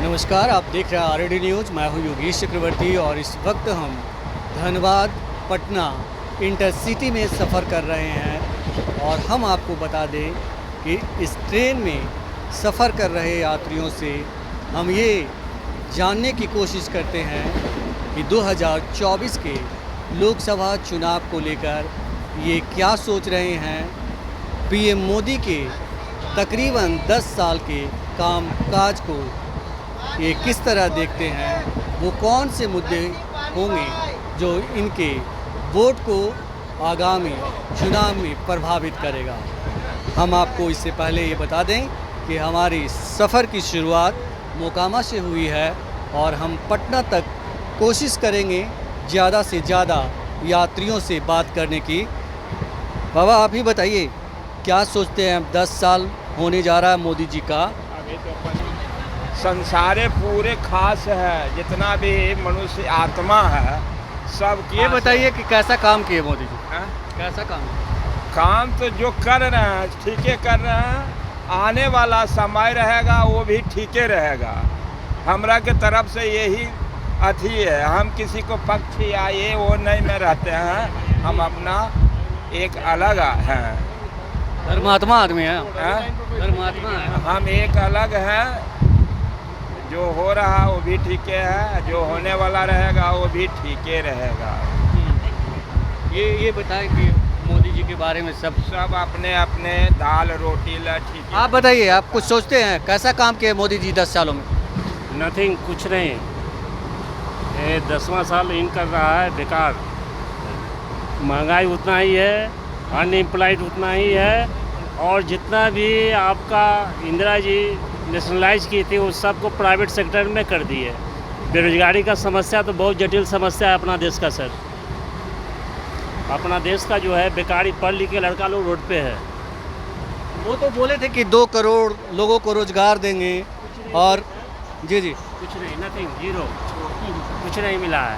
नमस्कार, आप देख रहे हैं आरडी न्यूज़। मैं हूं योगेश चक्रवर्ती और इस वक्त हम धनबाद पटना इंटरसिटी में सफ़र कर रहे हैं और हम आपको बता दें कि इस ट्रेन में सफ़र कर रहे यात्रियों से हम ये जानने की कोशिश करते हैं कि 2024 के लोकसभा चुनाव को लेकर ये क्या सोच रहे हैं। पीएम मोदी के तकरीबन 10 साल के कामकाज को ये किस तरह देखते हैं, वो कौन से मुद्दे होंगे जो इनके वोट को आगामी चुनाव में प्रभावित करेगा। हम आपको इससे पहले ये बता दें कि हमारी सफ़र की शुरुआत मोकामा से हुई है और हम पटना तक कोशिश करेंगे ज़्यादा से ज़्यादा यात्रियों से बात करने की। बाबा, आप ही बताइए, क्या सोचते हैं? 10 साल होने जा रहा है मोदी जी का। संसारे पूरे खास है, जितना भी मनुष्य आत्मा है सब। ये बताइए कि कैसा काम किए मोदी जी? है? कैसा काम? काम तो जो कर रहे हैं ठीक है कर रहे हैं। आने वाला समय रहेगा वो भी ठीक ही रहेगा। हमरा के तरफ से यही अथी है, हम किसी को पक्ष या ये वो नहीं में रहते हैं। हम अपना एक अलग हैं, धर्मात्मा आदमी है। धर्मात्मा है। हम एक अलग हैं। जो हो रहा वो भी ठीक है, जो होने वाला रहेगा वो भी ठीक ही रहेगा। ये बताएं कि मोदी जी के बारे में सब अपने अपने दाल रोटी ला ठीक है। आप बताइए, आप कुछ सोचते हैं कैसा काम किया मोदी जी 10 सालों में? नथिंग, कुछ नहीं। ये 10वां साल इन कर रहा है, बेकार। महंगाई उतना ही है, अनएम्प्लॉयड उतना ही है, और जितना भी आपका इंदिरा जी नेशनलाइज की थी वो सबको प्राइवेट सेक्टर में कर दी है। बेरोजगारी का समस्या तो बहुत जटिल समस्या है अपना देश का सर। अपना देश का जो है बेकारी, पढ़ लिख के लड़का लोग रोड पे है। वो तो बोले थे कि 2 करोड़ लोगों को रोजगार देंगे और जी कुछ नहीं, नथिंग, जीरो, कुछ नहीं मिला है।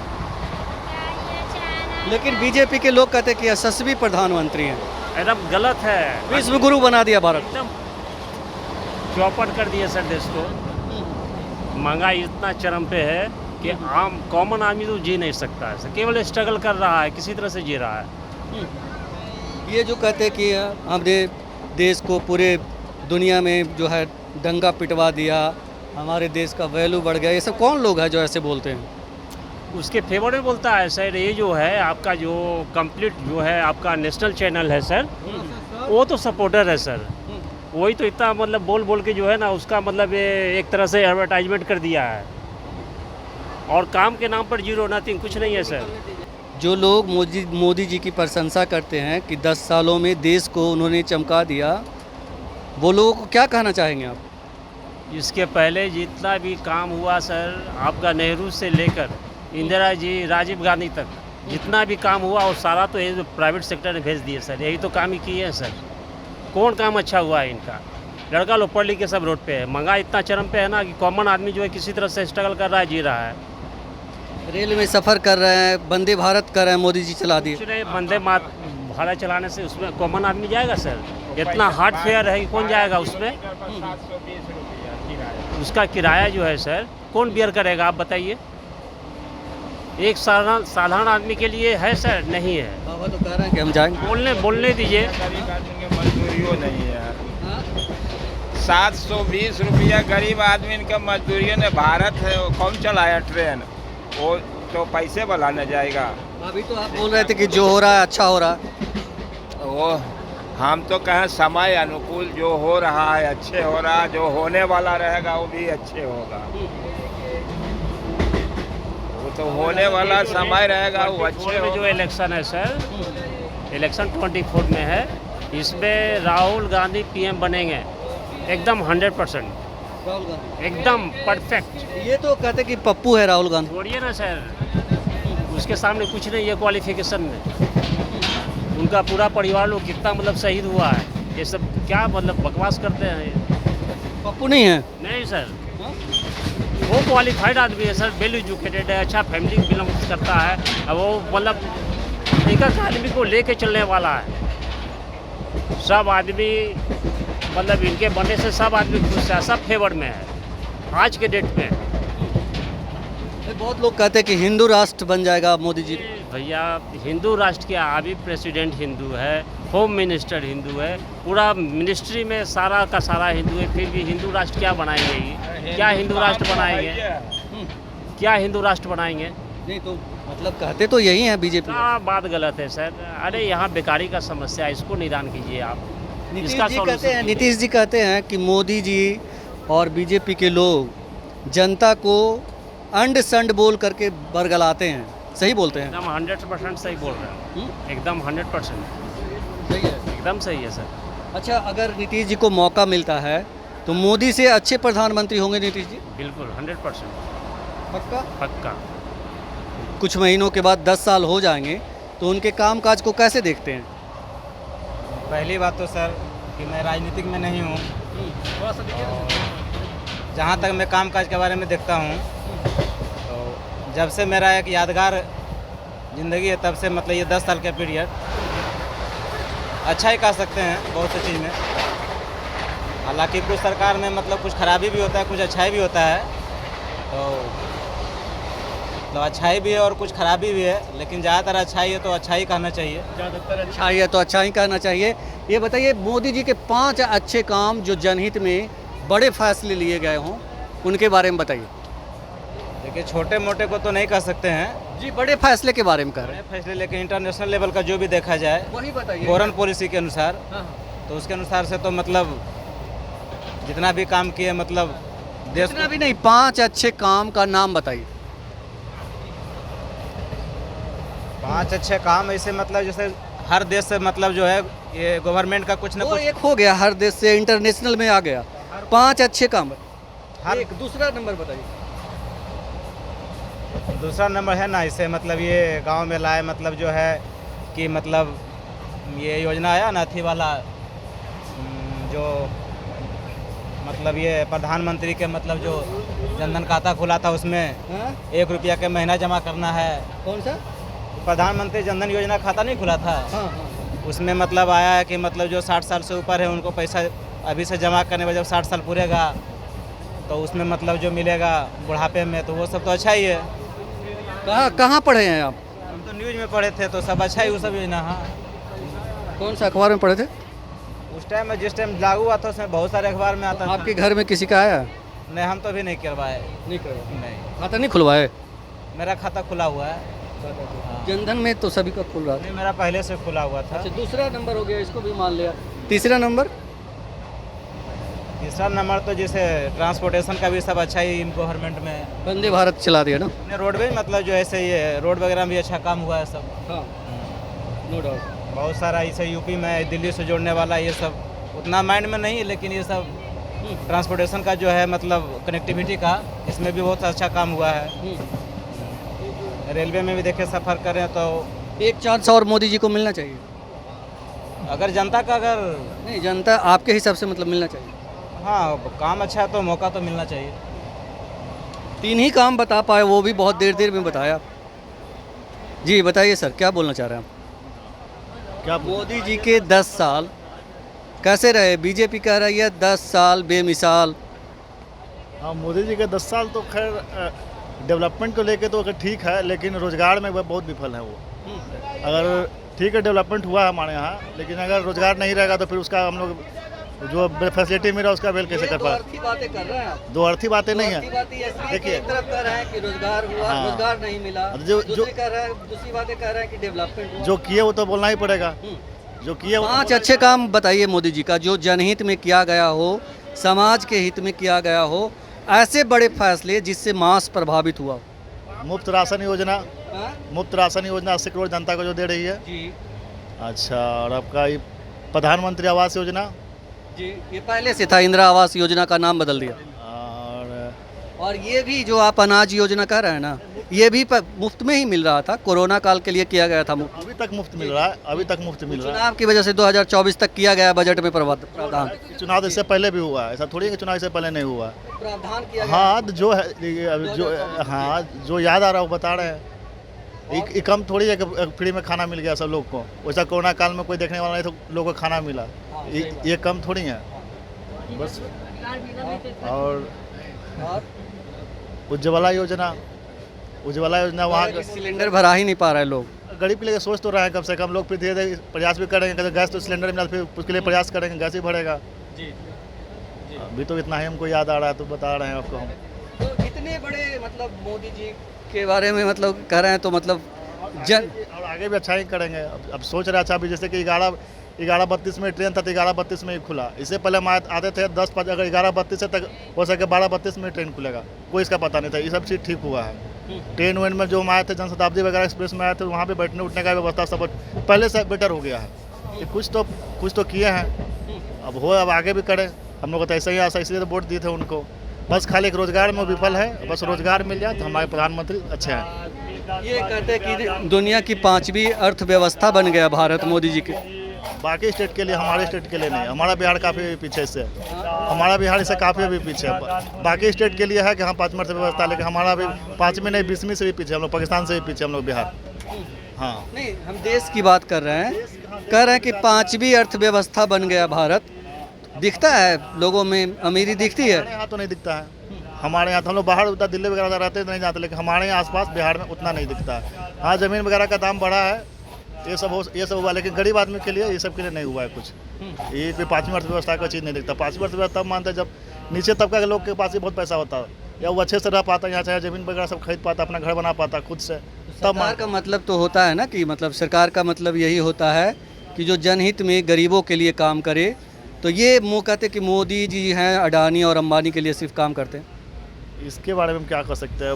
लेकिन बीजेपी के लोग कहते हैं कि यशस्वी प्रधानमंत्री हैं। एकदम गलत है। विश्व गुरु बना दिया भारत। एकदम चौपट कर दिए सर देश को। महंगाई इतना चरम पे है कि आम कॉमन आदमी तो जी नहीं सकता है सर। केवल स्ट्रगल कर रहा है, किसी तरह से जी रहा है। ये जो कहते हैं कि हमने देश को पूरे दुनिया में जो है दंगा पिटवा दिया, हमारे देश का वैल्यू बढ़ गया, ये सब कौन लोग हैं जो ऐसे बोलते हैं? उसके फेवर में बोलता है सर। ये जो है आपका जो कंप्लीट जो है आपका नेशनल चैनल है सर, वो तो सपोर्टर है सर। वही तो इतना मतलब बोल बोल के जो है ना उसका मतलब ये एक तरह से एडवर्टाइजमेंट कर दिया है, और काम के नाम पर जीरो, नथिंग, कुछ नहीं है सर। जो लोग मोदी जी की प्रशंसा करते हैं कि 10 सालों में देश को उन्होंने चमका दिया, वो लोगों को क्या कहना चाहेंगे आप? इसके पहले जितना भी काम हुआ सर, आपका नेहरू से लेकर इंदिरा जी, राजीव गांधी तक जितना भी काम हुआ वो सारा तो ये प्राइवेट सेक्टर ने भेज दिए सर। यही तो काम ही किए हैं सर। कौन काम अच्छा हुआ है इनका? लड़का लोग पढ़ लिख के सब रोड पे है। महंगाई इतना चरम पे है ना कि कॉमन आदमी जो है किसी तरह से स्ट्रगल कर रहा है, जी रहा है। रेल में सफ़र कर रहे हैं, वंदे भारत कर रहे हैं, मोदी जी चला दिए। कुछ नहीं, वंदे भारत चलाने से उसमें कॉमन आदमी जाएगा सर? इतना हार्ड फेयर है कि कौन जाएगा उसमें? 720 रुपया किराया। उसका किराया जो है सर कौन बियर करेगा, आप बताइए? एक साधारण आदमी के लिए है सर? नहीं है। बाबा तो कह रहे हैं कि हम जाएंगे। बोलने दीजिए। गरीब आदमी की मजदूरियों नहीं है। 720 रुपया गरीब आदमी का मजदूरियों ने। भारत है, वो कौन चलाया ट्रेन? वो तो पैसे वाला न जाएगा। अभी तो आप बोल रहे थे कि जो हो रहा है अच्छा हो रहा है। वो हम तो कहें समय अनुकूल जो हो रहा है अच्छे हो रहा है, जो होने वाला रहेगा वो भी अच्छे होगा। वो तो होने वाला समय रहेगा वो अच्छे में जो इलेक्शन है सर, इलेक्शन 24 में है, इसमें राहुल गांधी पीएम बनेंगे एकदम 100%, राहुल गांधी एकदम परफेक्ट। ये तो कहते कि पप्पू है राहुल गांधी। छोड़िए ना सर, उसके सामने कुछ नहीं है क्वालिफिकेशन में। उनका पूरा परिवार लोग कितना मतलब शहीद हुआ है। ये सब क्या मतलब बकवास करते हैं ये। पप्पू नहीं है? नहीं सर, वो क्वालिफाइड आदमी है सर, वेल एजुकेटेड है, अच्छा फैमिली बिलोंग करता है। अब वो मतलब एक आदमी को लेके चलने वाला है। सब आदमी मतलब इनके बनने से सब आदमी खुश है, सब फेवर में है। आज के डेट में। बहुत लोग कहते हैं कि हिंदू राष्ट्र बन जाएगा मोदी जी। भैया हिंदू राष्ट्र क्या, अभी प्रेसिडेंट हिंदू है, होम मिनिस्टर हिंदू है, पूरा मिनिस्ट्री में सारा का सारा हिंदू है, फिर भी हिंदू राष्ट्र क्या बनाएंगे ये? क्या हिंदू राष्ट्र बनाएंगे? क्या हिंदू राष्ट्र बनाएंगे? नहीं तो मतलब कहते तो यही हैं बीजेपी। बात गलत है सर। अरे यहाँ बेकारी का समस्या है, इसको निदान कीजिए आप। इसका नीतीश जी कहते हैं कि मोदी जी और बीजेपी के लोग जनता को अंड संड बोल करके बरगलाते हैं। सही बोलते हैं? एकदम 100% सही बोल रहे हैं, एकदम 100% सही है, एकदम सही है सर। अच्छा, अगर नीतीश जी को मौका मिलता है तो मोदी से अच्छे प्रधानमंत्री होंगे नीतीश जी? बिल्कुल 100% पक्का? पक्का। कुछ महीनों के बाद 10 साल हो जाएंगे तो उनके कामकाज को कैसे देखते हैं? पहली बात तो सर कि मैं राजनीतिक में नहीं हूँ। जहाँ तक मैं कामकाज के बारे में देखता हूँ तो जब से मेरा एक यादगार ज़िंदगी है तब से मतलब ये 10 साल का पीरियड अच्छा ही कह सकते हैं बहुत सी चीज़ में। हालांकि कुछ सरकार में मतलब कुछ खराबी भी होता है, कुछ अच्छाई भी होता है, तो मतलब अच्छाई भी है और कुछ खराबी भी है, लेकिन ज़्यादातर अच्छाई है तो अच्छा ही कहना चाहिए। ज़्यादातर अच्छा ही है तो अच्छा ही कहना चाहिए। ये बताइए, मोदी जी के 5 अच्छे काम जो जनहित में बड़े फैसले लिए गए हों उनके बारे में बताइए। देखिए, छोटे मोटे को तो नहीं कह सकते हैं जी, बड़े फैसले के बारे में कह रहे हैं। बड़े फैसले, लेकिन इंटरनेशनल लेवल का जो भी देखा जाए वही बताइए। फॉरेन पॉलिसी के अनुसार, हाँ, तो उसके अनुसार से तो मतलब जितना भी काम किए मतलब देश इतना भी नहीं, 5 अच्छे काम का नाम बताइए। 5 अच्छे काम ऐसे मतलब जैसे हर देश से मतलब जो है ये गवर्नमेंट का कुछ ना वो कुछ एक हो गया, हर देश से इंटरनेशनल में आ गया। 5 अच्छे काम। हर एक दूसरा नंबर बताइए। दूसरा नंबर है ना, इसे मतलब ये गांव में लाए, मतलब जो है कि मतलब ये योजना आया ना अथी वाला, जो मतलब ये प्रधानमंत्री के मतलब जो जनधन खाता खुला था उसमें हाँ? 1 रुपया के महीना जमा करना है। कौन सा? प्रधानमंत्री जनधन योजना खाता नहीं खुला था, हाँ हाँ। उसमें मतलब आया है कि मतलब जो 60 साल से ऊपर है उनको पैसा अभी से जमा करने में जब 60 साल पूरेगा तो उसमें मतलब जो मिलेगा बुढ़ापे में, तो वो सब तो अच्छा ही है। कहाँ पढ़े हैं आप? हम तो न्यूज़ में पढ़े थे तो सब अच्छा ही वो सब योजना। हाँ, कौन सा अखबार में पढ़े थे? उस टाइम में जिस टाइम लागू हुआ था उसमें बहुत सारे अखबार में आता था। आपके घर में किसी का आया? नहीं, हम तो अभी नहीं करवाए। नहीं करवाया। नहीं, खाता नहीं खुलवाए? मेरा खाता खुला हुआ है। हाँ। जनधन में तो सभी का खुल रहा था। नहीं, मेरा पहले से खुला हुआ था। अच्छा, दूसरा नंबर हो गया, इसको भी मान लिया। तीसरा नंबर? तीसरा नंबर तो जैसे ट्रांसपोर्टेशन का भी सब अच्छा ही गवर्नमेंट में, वंदे भारत चला दिया ना। अपने रोडवेज मतलब जो ऐसे ये रोड वगैरह में भी अच्छा काम हुआ है सब। हाँ, नो डाउट। बहुत सारा इसे यूपी में दिल्ली से जोड़ने वाला ये सब उतना माइंड में नहीं, लेकिन ये सब ट्रांसपोर्टेशन का जो है मतलब कनेक्टिविटी का, इसमें भी बहुत अच्छा काम हुआ है। रेलवे में भी देखे सफ़र करें तो एक चांस और मोदी जी को मिलना चाहिए। अगर जनता का अगर नहीं, जनता आपके हिसाब से मतलब मिलना चाहिए। हाँ काम अच्छा है तो मौका तो मिलना चाहिए। 3 ही काम बता पाए, वो भी बहुत देर में बताया। जी बताइए सर, क्या बोलना चाह रहे हैं आप? क्या मोदी जी के 10 साल कैसे रहे? बीजेपी कह रही है 10 साल बेमिसाल। हाँ, मोदी जी के 10 साल तो खैर डेवलपमेंट को लेके तो अगर ठीक है, लेकिन रोजगार में वह बहुत विफल है। वो अगर ठीक है डेवलपमेंट हुआ है हमारे यहाँ, लेकिन अगर रोजगार नहीं रहेगा तो फिर उसका हम लोग जो फैसिलिटी मिला उसका वेल कैसे कर पाए? बातें कर रहे हैं आप। दो अर्थी बातें नहीं है। देखिए, एक तरफ कह रहे हैं कि रोजगार हुआ, हाँ। रोजगार नहीं मिला। दूसरी बातें कह रहे हैं कि डेवलपमेंट हुआ। जो किए वो तो बोलना ही पड़ेगा। जो किए वो 5 अच्छे काम बताइए मोदी जी का, जो जनहित में किया गया हो, समाज के हित में किया गया हो, ऐसे बड़े फैसले जिससे मास प्रभावित हुआ। मुफ्त राशन योजना, हाँ? मुफ्त राशन योजना 80 करोड़ जनता को जो दे रही है। जी अच्छा, और आपका ये प्रधानमंत्री आवास योजना जी, ये पहले से था, इंदिरा आवास योजना का नाम बदल दिया। और ये भी जो आप अनाज योजना कह रहे हैं ना, ये भी मुफ्त में ही मिल रहा था, कोरोना काल के लिए किया गया था मुफ्त। अभी तक मुफ्त मिल रहा है, अभी तक मुफ्त मिल रहा है। चुनाव की वजह से 2024 तक किया गया बजट में प्रावधान। चुनाव इससे पहले भी हुआ है, ऐसा थोड़ी है कि चुनाव से पहले नहीं हुआ। प्रावधान किया हाँ, तो जो है जो हाँ जो याद आ रहा है वो बता रहे हैं। ये कम थोड़ी है कि फ्री में खाना मिल गया सब लोग को। वैसा कोरोना काल में कोई देखने वाला नहीं तो लोगों को खाना मिला। ये कम थोड़ी है बस। और और उज्ज्वला योजना वहाँ कि सिलेंडर भरा ही नहीं पा रहे लोग। गरीब के लिए सोच तो रहे हैं, कम से कम लोग फिर धीरे धीरे प्रयास भी करेंगे, कभी गैस तो सिलेंडर मिला फिर उसके लिए प्रयास करेंगे, गैस ही भरेगा। जी अभी तो इतना ही हमको याद आ रहा है तो बता रहे हैं आपको हम। तो इतने बड़े मतलब मोदी जी के बारे में मतलब कह रहे हैं तो मतलब और आगे भी अच्छा ही करेंगे। अब सोच रहे अच्छा, अभी जैसे कि 11:32 में ट्रेन था तो 11:32 में ही खुला। इससे पहले हम आते थे 10:05, अगर 11:32 से तक हो सके 12:32 में ट्रेन खुलेगा, कोई इसका पता नहीं था। ये सब चीज़ ठीक हुआ है। ट्रेन वेन में जो हम आए थे, जनशताब्दी वगैरह एक्सप्रेस में आए थे, वहाँ पे बैठने उठने का व्यवस्था सब पहले से बेटर हो गया है। ये कुछ तो किए हैं, अब आगे भी करें। हम लोग तो ऐसा ही आशा, इसलिए तो वोट दिए थे उनको। बस खाली एक रोजगार में विफल है, बस रोजगार मिल जाए तो हमारे प्रधानमंत्री अच्छे हैं। ये कहते हैं कि दुनिया की 5वीं अर्थव्यवस्था बन गया भारत मोदी जी के। बाकी स्टेट के लिए, हमारे स्टेट के लिए नहीं। हमारा बिहार काफ़ी पीछे इससे, हमारा बिहार इससे काफ़ी भी पीछे है। बाकी स्टेट के लिए है कि हम 5वीं अर्थव्यवस्था, लेकिन हमारा भी 5वीं नहीं 20वीं से भी पीछे, हम लोग पाकिस्तान से भी पीछे, हम लोग बिहार। हाँ नहीं, हम देश की बात कर रहे हैं, कह रहे हैं कि 5वीं अर्थव्यवस्था बन गया भारत। दिखता है लोगों में अमीरी दिखती है? हमारे यहाँ तो नहीं दिखता है। हमारे यहाँ तो हम लोग बाहर उतना दिल्ली वगैरह रहते तो नहीं जाते, लेकिन हमारे यहाँ आसपास बिहार में उतना नहीं दिखता है। हाँ, ज़मीन वगैरह का दाम बढ़ा है, ये सब हुआ, लेकिन गरीब आदमी के लिए ये सब के लिए नहीं हुआ है कुछ। ये कोई 5वीं अर्थव्यवस्था का चीज़ नहीं दिखता। 5वीं अर्थव्यवस्था मानते हैं जब नीचे तबका के लोग के पास ही बहुत पैसा होता है, या वो अच्छे से रह पाता है, यहाँ चाहे ज़मीन वगैरह सब खरीद पाता, अपना घर बना पाता खुद से। तब सरकार का मतलब तो होता है ना कि मतलब सरकार का मतलब यही होता है कि जो जनहित में गरीबों के लिए काम करे। तो ये मुँह कहते कि मोदी जी हैं अडानी और अंबानी के लिए सिर्फ काम करते हैं। इसके बारे में हम क्या कर सकते हैं?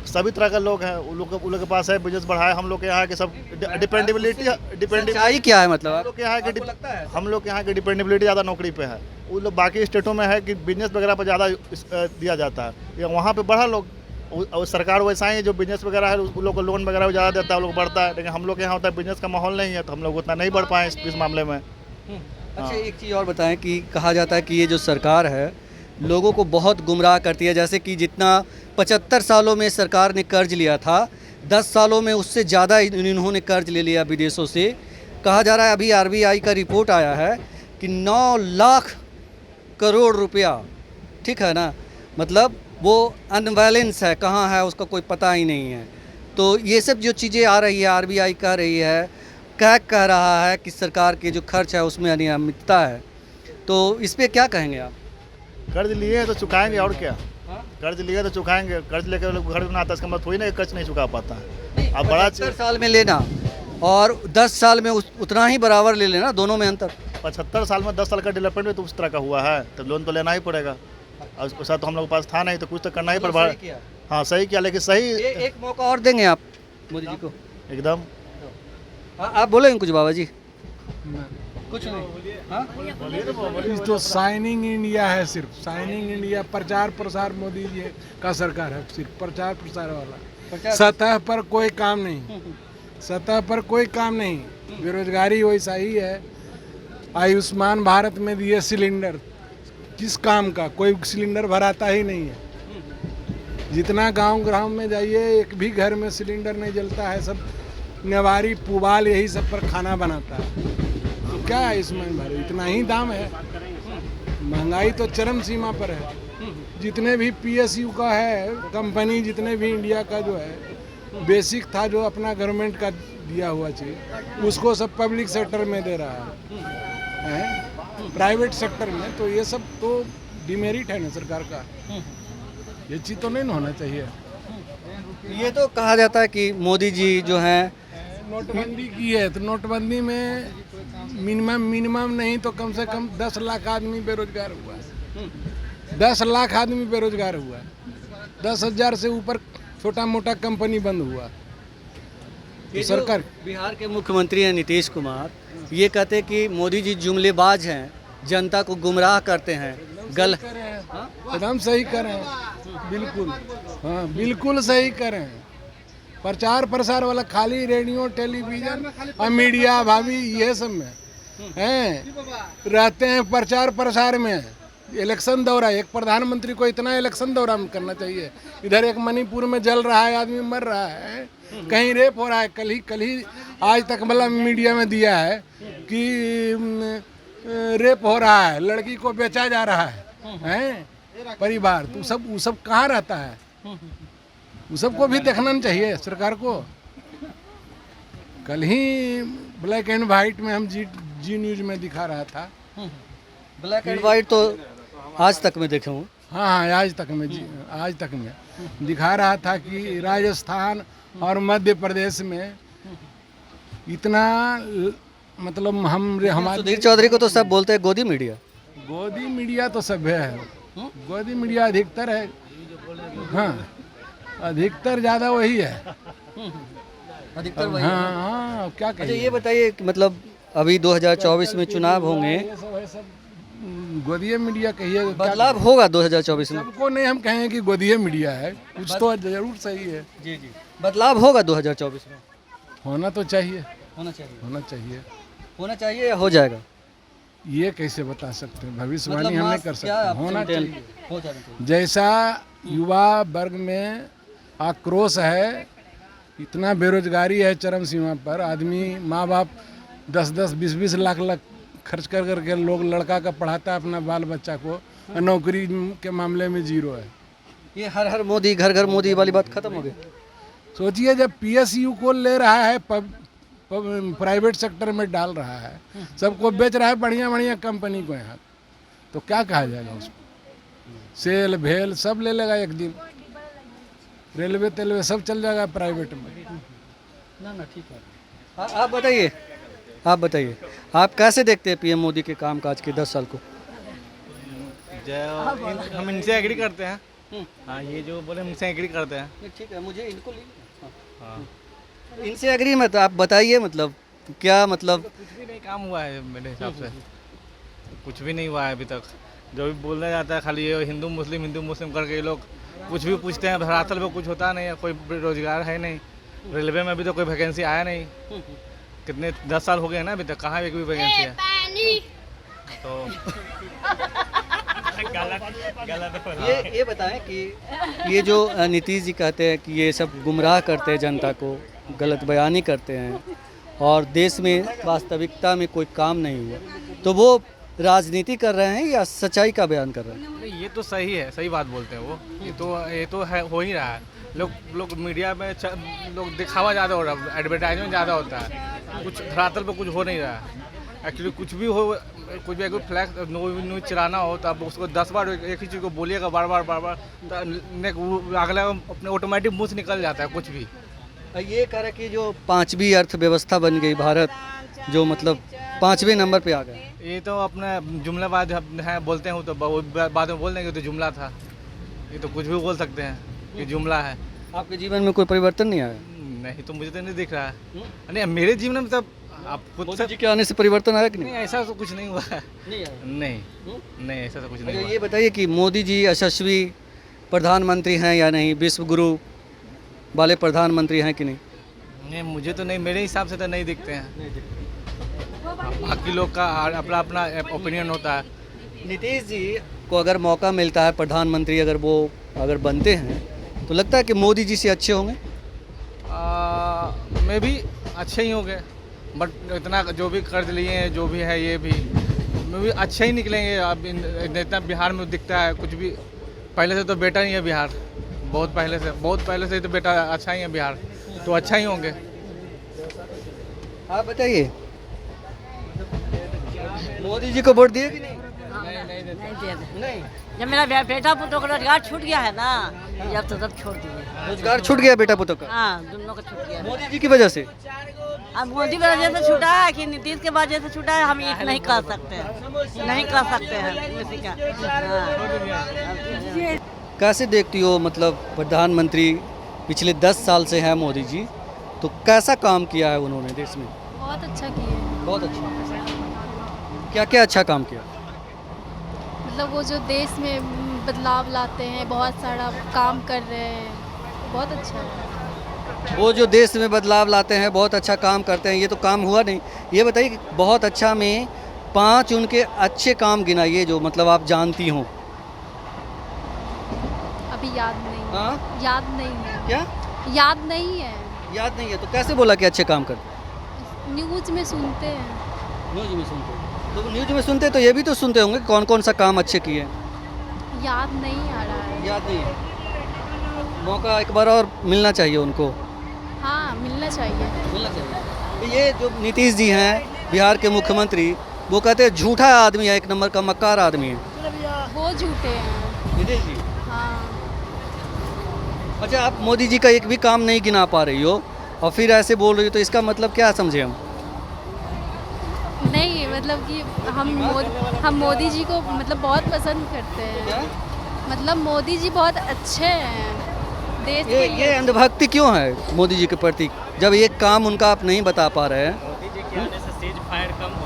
सभी तरह के लोग हैं, उन लोग के पास है, बिजनेस बढ़ाए। हम लोग के यहाँ के सब डिपेंडेबिलिटी सच्चाई क्या है मतलब हम लोग के यहाँ आपको लगता है? हम लोग के यहाँ की डिपेंडेबिलिटी ज़्यादा नौकरी पे है। उन लोग बाकी स्टेटों में है कि बिजनेस वगैरह पर ज़्यादा दिया जाता है, या वहाँ पे बढ़ा लोग। और सरकार वैसा ही है, जो बिजनेस वगैरह है उन लोग को लोन वगैरह ज़्यादा देता है, वो लोग बढ़ता है। लेकिन हम लोग के यहाँ होता है बिजनेस का माहौल नहीं है, तो हम लोग उतना नहीं बढ़ पाए इस मामले में। अच्छा, एक चीज़ और बताएं कि कहा जाता है कि ये जो सरकार है लोगों को बहुत गुमराह करती है। जैसे कि जितना 75 सालों में सरकार ने कर्ज लिया था, 10 सालों में उससे ज़्यादा इन्होंने कर्ज ले लिया विदेशों से। कहा जा रहा है, अभी आरबीआई का रिपोर्ट आया है कि 9 लाख करोड़ रुपया, ठीक है ना, मतलब वो अनबैलेंस है, कहाँ है उसका कोई पता ही नहीं है। तो ये सब जो चीज़ें आ रही है, आरबीआई कह रही है, कह रहा है कि सरकार के जो खर्च है उसमें अनियमितता है। तो इस पर क्या कहेंगे आप? कर्ज लिए हैं तो चुकाएंगे, और क्या। कर्ज लिए तो चुकाएंगे। कर्ज लेकर लोग घर बनाता है, इसका मतलब थोड़ी ना कर्ज नहीं चुका पाता है। अब बड़ा 75 साल में लेना और 10 साल में उतना ही बराबर ले लेना, दोनों में अंतर। 75 साल में 10 साल का डेवलपमेंट भी तो उस तरह का हुआ है, तो लोन तो लेना ही पड़ेगा। और उसके साथ तो हम लोग के पास था नहीं, तो कुछ तो करना ही पड़ा। हाँ सही किया, लेकिन सही एक मौका और देंगे आप मोदी जी को? एकदम। आप बोलेंगे कुछ बाबा जी? कुछ नहीं। हाँ? तो शाइनिंग इंडिया है, सिर्फ शाइनिंग इंडिया। प्रचार प्रसार मोदी जी का सरकार है, सिर्फ प्रचार प्रसार वाला। सतह पर कोई काम नहीं, सतह पर कोई काम नहीं। बेरोजगारी वैसा ही है। आयुष्मान भारत में दिए सिलेंडर, किस काम का? कोई सिलेंडर भराता ही नहीं है। जितना गांव में जाइए, एक भी घर में सिलेंडर नहीं जलता है। सब नेवारी पुवाल यही सब पर खाना बनाता है। तो क्या है इसमें भरे? इतना ही दाम है। महंगाई तो चरम सीमा पर है। जितने भी पीएसयू का है कंपनी, जितने भी इंडिया का जो है बेसिक था, जो अपना गवर्नमेंट का दिया हुआ चीज, उसको सब पब्लिक सेक्टर में दे रहा है, प्राइवेट सेक्टर में। तो ये सब तो डिमेरिट है ना सरकार का। ये चीज़ तो नहीं होना चाहिए। ये तो कहा जाता है कि मोदी जी जो हैं नोटबंदी की है, तो नोटबंदी में मिनिमम नहीं तो कम से कम 10 लाख आदमी बेरोजगार हुआ है। 10 लाख आदमी बेरोजगार हुआ है। 10,000 से ऊपर छोटा मोटा कंपनी बंद हुआ। ये सरकार, बिहार के मुख्यमंत्री हैं नीतीश कुमार, ये कहते हैं कि मोदी जी जुमलेबाज हैं, जनता को गुमराह करते हैं। एकदम सही कर रहे हैं, बिल्कुल। हाँ, बिल्कुल सही कर रहे हैं। प्रचार प्रसार वाला खाली रेडियो टेलीविजन और मीडिया भाभी ये सब में हैं, रहते हैं प्रचार प्रसार में। इलेक्शन दौरा, एक प्रधानमंत्री को इतना इलेक्शन दौरा करना चाहिए? इधर एक मणिपुर में जल रहा है, आदमी मर रहा है, कहीं रेप हो रहा है। कल ही आज तक मतलब मीडिया में दिया है कि रेप हो रहा है, लड़की को बेचा जा रहा है, हैं? परिवार, तो वो सब कहाँ रहता है? वो सबको भी देखना चाहिए सरकार को। कल ही ब्लैक एंड वाइट में हम जी न्यूज में दिखा रहा था। ब्लैक एंड वाइट तो आज तक मैं देखा हूँ। हाँ, आज तक में दिखा रहा था कि राजस्थान और मध्य प्रदेश में इतना मतलब हमारे सुधीर चौधरी को तो सब बोलते हैं गोदी मीडिया तो सभ्य है। गोदी मीडिया अधिकतर है। हाँ, अधिकतर ज़्यादा वही है। अधिकतर वही। हाँ, क्या अच्छा, कहिए। ये बताइए कि मतलब अभी 2024 में चुनाव होंगे, गोदिया मीडिया कहिए। बदलाव होगा 2024 में? सबको नहीं हम कहें कि गोदिया मीडिया है, कुछ तो जरूर सही है। जी, बदलाव होगा 2024 में? होना तो चाहिए। होना चाहिए या हो जाएगा? ये कैसे बता सकते हैं? भविष्यवाणी मतलब हम नहीं मास कर क्या आप सकते। होना समझते हैं? चाहिए। हो जाना चाहिए। जैसा युवा वर्ग में आक्रोश है, इतना बेरोजगारी है चरम सीमा पर। आदमी, माँ बाप 10-10, 20-20 लाख खर्च कर करके लोग लड़का का पढ़ाता है अपना बाल बच्चा को, और नौकरी के मामले में जीरो है। ये हर मोदी, घर घर मोदी वाली बात खत्म हो गई। सोचिए, जब PSU को ले रहा है, प्राइवेट सेक्टर में डाल रहा है, सबको बेच रहा है बढ़िया कंपनी को यहाँ, तो क्या कहा जाएगा उसको? सेल भेल सब ले लेगा एक दिन। रेलवे तेलवे सब चल जाएगा प्राइवेट में। ना ठीक है। आप बताइए आप कैसे देखते हैं PM मोदी के कामकाज के 10 साल को? हम इनसे एग्री करते हैं। हाँ, ये जो बोले हम इनसे एग्री करते हैं। ठीक है, मुझे इनको इनसे एग्री मत, आप बताइए मतलब क्या मतलब? कुछ भी नहीं काम हुआ है मेरे हिसाब से, कुछ भी नहीं हुआ है अभी तक। जो भी बोलना जाता है खाली ये हिंदू मुस्लिम करके ये लोग कुछ भी पूछते हैं। धरातल पे कुछ होता नहीं है, कोई रोजगार है नहीं। रेलवे में अभी तो कोई वैकेंसी आया नहीं। कितने 10 साल हो गए हैं ना, अभी तक कहाँ एक भी वैकेंसी है? तो ये बताएं कि ये जो नीतीश जी कहते हैं कि ये सब गुमराह करते हैं जनता को, गलत बयानी करते हैं और देश में वास्तविकता में कोई काम नहीं हुआ, तो वो राजनीति कर रहे हैं या सच्चाई का बयान कर रहे हैं? नहीं, ये तो सही है, सही बात बोलते हैं वो। ये तो है, हो ही रहा है। लोग मीडिया में लोग दिखावा ज़्यादा हो रहा है, एडवर्टाइजमेंट ज़्यादा होता है, कुछ धरातल पे कुछ हो नहीं रहा है। एक्चुअली कुछ भी हो, कुछ भी अगर फ्लैग न्यूज चलाना हो तो आप उसको 10 बार एक ही चीज़ को बोलिएगा बार बार तो अगला अपने ऑटोमेटिक मुँह से निकल जाता है कुछ भी। ये कह रहे कि जो 5वीं अर्थव्यवस्था बन गई भारत, जो मतलब 5वें नंबर पे आ गए, ये तो अपना जुमलाबाज है, बोलते हैं तो बाद में बोल देंगे तो जुमला था। ये तो कुछ भी बोल सकते हैं, ये जुमला है। आपके जीवन में कोई परिवर्तन नहीं आया? नहीं, तो मुझे तो नहीं दिख रहा है। नहीं, मेरे जीवन में तब आप खुद मोदी जी के आने से परिवर्तन आया कि नहीं? नहीं, ऐसा तो कुछ नहीं हुआ है। नहीं, ऐसा तो कुछ नहीं हुआ। ये बताइए कि मोदी जी यशस्वी प्रधानमंत्री हैं या नहीं, विश्व गुरु वाले प्रधानमंत्री हैं कि नहीं? नहीं, मुझे तो नहीं, मेरे हिसाब से तो नहीं दिखते हैं। बाकी लोग का अपना अपना ओपिनियन होता है। नीतीश जी को अगर मौका मिलता है प्रधानमंत्री, अगर बनते हैं तो लगता है कि मोदी जी से अच्छे होंगे? मैं भी अच्छे ही होंगे, बट इतना जो भी कर्ज लिए हैं, जो भी है, ये भी मैं भी अच्छे ही निकलेंगे। अब इतना बिहार में दिखता है कुछ भी, पहले से तो बेटर ही है बिहार, बहुत पहले से तो बेटा अच्छा ही है बिहार, तो अच्छा ही होंगे। आप बताइए, मोदी जी को वोट दिए कि नहीं? नहीं। जब मेरा बेटा पुतों का रोजगार छूट गया है ना, जब तो तब छोड़ दिए। रोजगार छूट गया बेटा पुतों का? हाँ, दोनों का छूट गया। मोदी जी की वजह से? अब मोदी की वजह से छूटा है कि नीतीश के वजह से छूटा है, हम ये नहीं कर सकते हैं, किसी का। हाँ। कैसे देखती हो, मतलब प्रधानमंत्री पिछले 10 साल से हैं मोदी जी, तो कैसा काम किया है उन्होंने देश में? बहुत अच्छा किए। बहुत अच्छा। क्या क्या अच्छा काम किया? मतलब वो जो देश में बदलाव लाते हैं, बहुत सारा काम कर रहे हैं, बहुत अच्छा है। वो जो देश में बदलाव लाते हैं, बहुत अच्छा काम करते हैं, ये तो काम हुआ नहीं। ये बताइए कि बहुत अच्छा में 5 उनके अच्छे काम गिनाइए जो मतलब आप जानती हों। अभी याद नहीं है। हाँ? याद नहीं है। क्या याद नहीं है। याद नहीं है तो कैसे बोला कि अच्छे काम करते? न्यूज़ में सुनते हैं। न्यूज़ में सुनते, तो न्यूज़ में सुनते तो ये भी तो सुनते होंगे कौन कौन सा काम अच्छे किए? याद नहीं आ रहा है। याद नहीं, मौका एक बार और मिलना चाहिए उनको। हाँ, मिलना चाहिए। मिलना चाहिए। तो ये जो नीतीश जी हैं बिहार के मुख्यमंत्री, वो कहते हैं झूठा आदमी है, एक नंबर का मक्कार आदमी है वो झूठे हैं। नीतीश जी। हाँ, अच्छा, आप मोदी जी का एक भी काम नहीं गिना पा रही हो और फिर ऐसे बोल रही हो, तो इसका मतलब क्या समझे हम? नहीं मतलब कि हम मोदी जी को मतलब बहुत पसंद करते हैं। मतलब मोदी जी बहुत अच्छे हैं देश के ये लिए। अंधभक्ति क्यों है मोदी जी के प्रति, जब एक काम उनका आप नहीं बता पा रहे हैं? मोदी जी के आने से सीज फायर कम